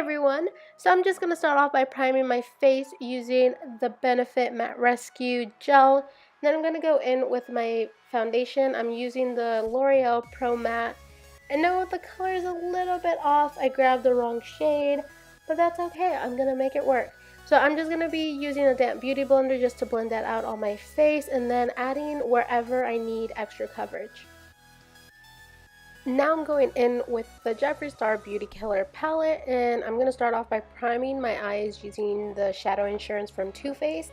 everyone, so I'm just going to start off by priming my face using the Benefit Matte Rescue Gel. Then I'm going to go in with my foundation. I'm using the L'Oreal Pro Matte. I know the color is a little bit off, I grabbed the wrong shade, but that's okay, I'm going to make it work. So I'm just going to be using a damp beauty blender just to blend that out on my face and then adding wherever I need extra coverage. Now I'm going in with the Jeffree Star Beauty Killer palette, and I'm going to start off by priming my eyes using the Shadow Insurance from Too Faced.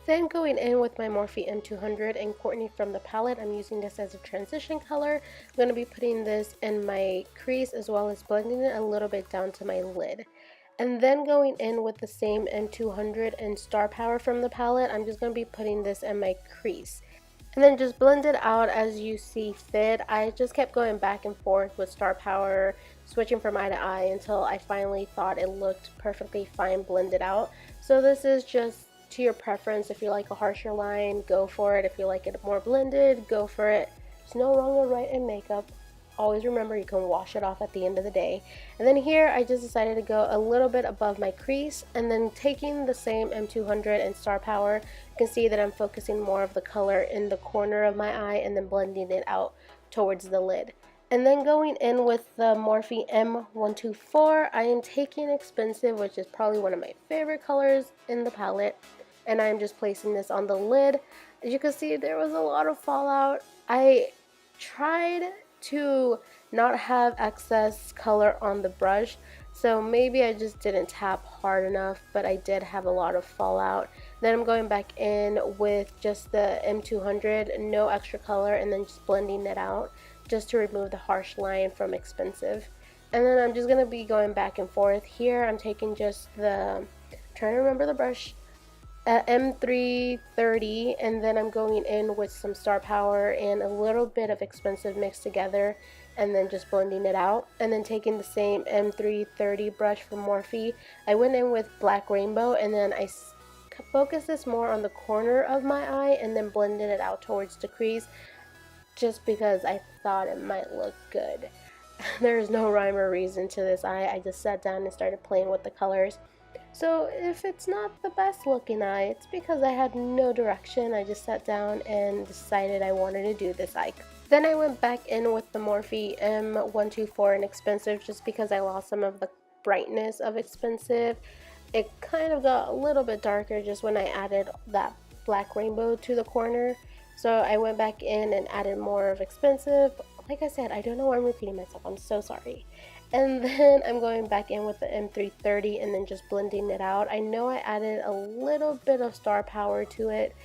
Then going in with my Morphe M200 and Courtney from the palette. I'm using this as a transition color. I'm going to be putting this in my crease as well as blending it a little bit down to my lid. And then going in with the same M200 and Star Power from the palette, I'm just going to be putting this in my crease. And then just blend it out as you see fit. I just kept going back and forth with Star Power, switching from eye to eye until I finally thought it looked perfectly fine blended out. So this is just to your preference. If you like a harsher line, go for it. If you like it more blended, go for it. There's no wrong or right in makeup. Always remember you can wash it off at the end of the day. And then here I just decided to go a little bit above my crease, and then taking the same M200 and Star Power, you can see that I'm focusing more of the color in the corner of my eye and then blending it out towards the lid. And then going in with the Morphe M124, I am taking Expensive, which is probably one of my favorite colors in the palette, and I'm just placing this on the lid. As you can see, there was a lot of fallout. I tried to not have excess color on the brush, so maybe I just didn't tap hard enough, but I did have a lot of fallout. Then I'm going back in with just the M200, no extra color, and then just blending it out just to remove the harsh line from Expensive. And then I'm just going to be going back and forth. Here I'm taking just the, trying to remember the brush, M330, and then I'm going in with some Star Power and a little bit of Expensive mixed together and then just blending it out. And then taking the same M330 brush from Morphe, I went in with Black Rainbow, and then I focused this more on the corner of my eye and then blended it out towards the crease just because I thought it might look good. There is no rhyme or reason to this eye. I just sat down and started playing with the colors. So if it's not the best looking eye, it's because I had no direction. I just sat down and decided I wanted to do this eye. Then I went back in with the Morphe M124 in Expensive just because I lost some of the brightness of Expensive. It kind of got a little bit darker just when I added that Black Rainbow to the corner. So I went back in and added more of Expensive. Like I said, I don't know why I'm repeating myself. I'm so sorry. And then I'm going back in with the M330 and then just blending it out. I know I added a little bit of Star Power to it,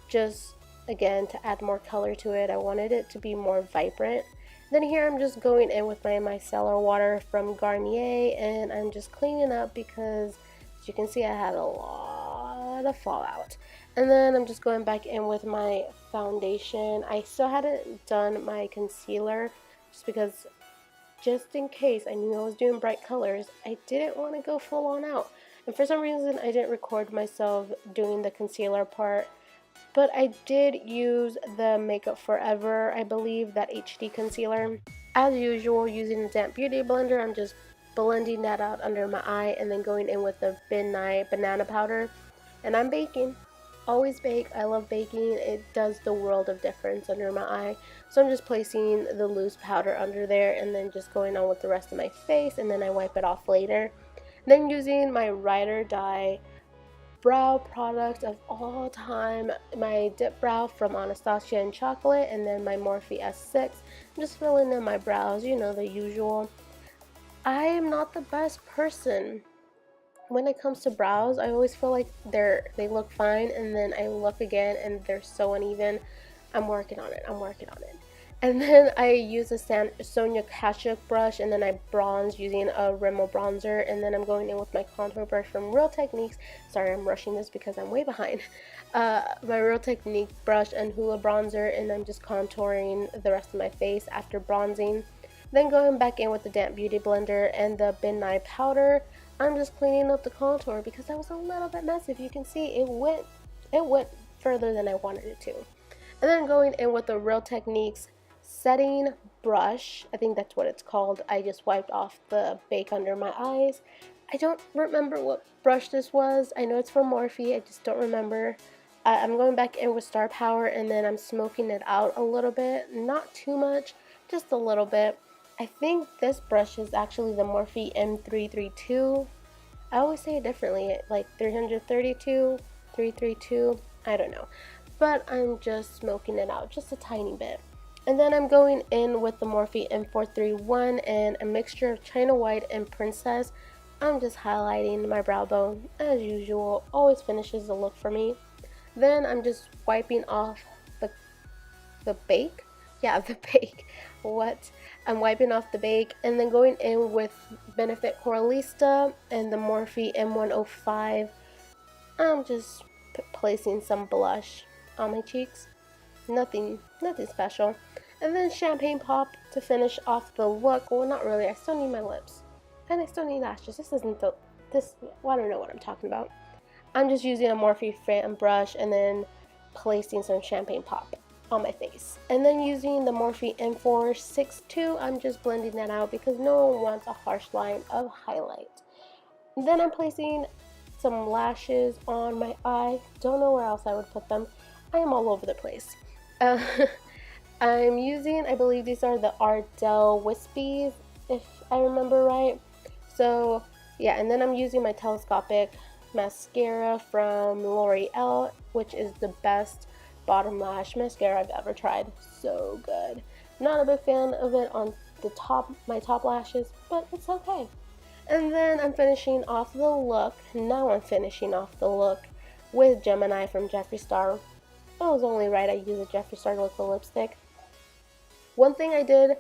just again to add more color to it. I wanted it to be more vibrant. Then here I'm just going in with my micellar water from Garnier, and I'm just cleaning up because as you can see I had a lot of fallout. And then I'm just going back in with my foundation. I still hadn't done my concealer just in case I knew I was doing bright colors. I didn't want to go full on out, and for some reason I didn't record myself doing the concealer part, but I did use the Makeup Forever, I believe, that HD concealer. As usual, using the damp beauty blender, I'm just blending that out under my eye and then going in with the Nye Banana Powder. And I'm baking. Always bake. I love baking. It does the world of difference under my eye. So I'm just placing the loose powder under there and then just going on with the rest of my face, and then I wipe it off later. Then using my Ride or Die brow product of all time, my Dipbrow from Anastasia and Chocolate, and then my Morphe S6. I'm just filling in my brows, you know, the usual. I am not the best person when it comes to brows. I always feel like they look fine, and then I look again and they're so uneven. I'm working on it. And then I use a Sonia Kashuk brush, and then I bronze using a Rimmel Bronzer, and then I'm going in with my contour brush from Real Techniques. Sorry, I'm rushing this because I'm way behind. My Real Technique brush and Hoola bronzer, and I'm just contouring the rest of my face after bronzing. Then going back in with the damp beauty blender and the Nye powder, I'm just cleaning up the contour because that was a little bit messy. If you can see, it went further than I wanted it to. And then going in with the Real Techniques setting brush, I think that's what it's called. I just wiped off the bake under my eyes, I don't remember what brush this was. I know it's from Morphe, I just don't remember. I'm going back in with Star Power, and then I'm smoking it out a little bit. Not too much, just a little bit. I think this brush is actually the Morphe M332. I always say it differently, like 332, 332, I don't know. But I'm just smoking it out just a tiny bit. And then I'm going in with the Morphe M431 and a mixture of China White and Princess. I'm just highlighting my brow bone as usual, always finishes the look for me. Then I'm just wiping off the bake. Yeah, the bake. What? I'm wiping off the bake and then going in with Benefit Coralista and the Morphe M105. I'm just placing some blush on my cheeks. Nothing special. And then champagne pop to finish off the look. Well, not really. I still need my lips. And I still need lashes. This isn't the, well, I don't know what I'm talking about. I'm just using a Morphe fan brush and then placing some champagne pop on my face. And then using the Morphe M462, I'm just blending that out because no one wants a harsh line of highlight. Then I'm placing some lashes on my eye. Don't know where else I would put them. I am all over the place. I'm using, I believe these are the Ardell Wispies, if I remember right. So yeah, and then I'm using my telescopic mascara from L'Oreal, which is the best bottom lash mascara I've ever tried. So good. Not a big fan of it on the top, my top lashes, but it's okay. And then I'm finishing off the look. Now I'm finishing off the look with Gemini from Jeffree Star. It was only right I used a Jeffree Star liquid lipstick. One thing I did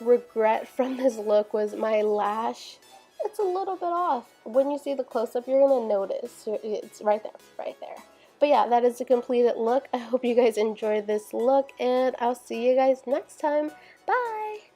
regret from this look was my lash. It's a little bit off. When you see the close-up, you're going to notice. It's right there, right there. But yeah, that is the completed look. I hope you guys enjoyed this look, and I'll see you guys next time. Bye!